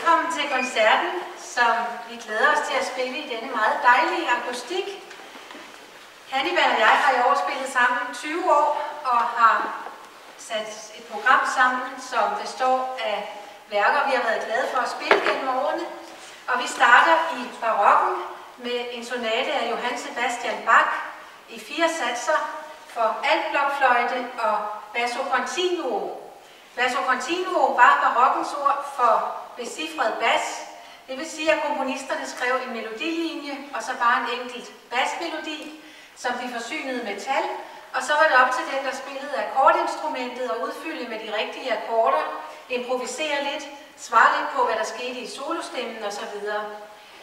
Velkommen til koncerten, som vi glæder os til at spille i denne meget dejlige akustik. Hannibal og jeg har i år spillet sammen 20 år og har sat et program sammen, som består af værker, vi har været glade for at spille gennem årene. Og vi starter i barokken med en sonate af Johann Sebastian Bach i 4 satser for altblokfløjte og basso continuo. Basso continuo var barokkens ord for becifret bas. Det vil sige, at komponisterne skrev en melodilinje og så bare en enkelt basmelodi, som de forsynede med tal. Og så var det op til den, der spillede akkordinstrumentet og udfylde med de rigtige akkorder, improvisere lidt, svare lidt på, hvad der skete i solostemmen osv.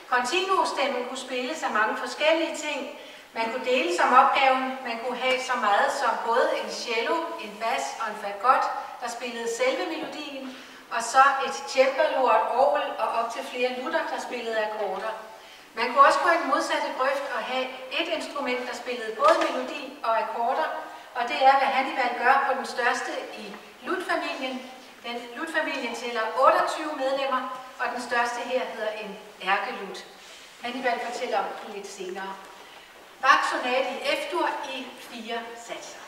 Continuo-stemmen kunne spilles af mange forskellige ting. Man kunne dele som opgaven, man kunne have så meget som både en cello, en bas og en fagot, der spillede selve melodien, og så et cembalo og et orgel og op til flere lutter, der spillede akkorder. Man kunne også gå i den modsatte grøft og have et instrument, der spillede både melodi og akkorder, og det er, hvad Hannibal gør på den største i lutfamilien. Lutfamilien tæller 28 medlemmer, og den største her hedder en ærkelut. Hannibal fortæller om det lidt senere. Bach sonate i F-dur i 4 satser.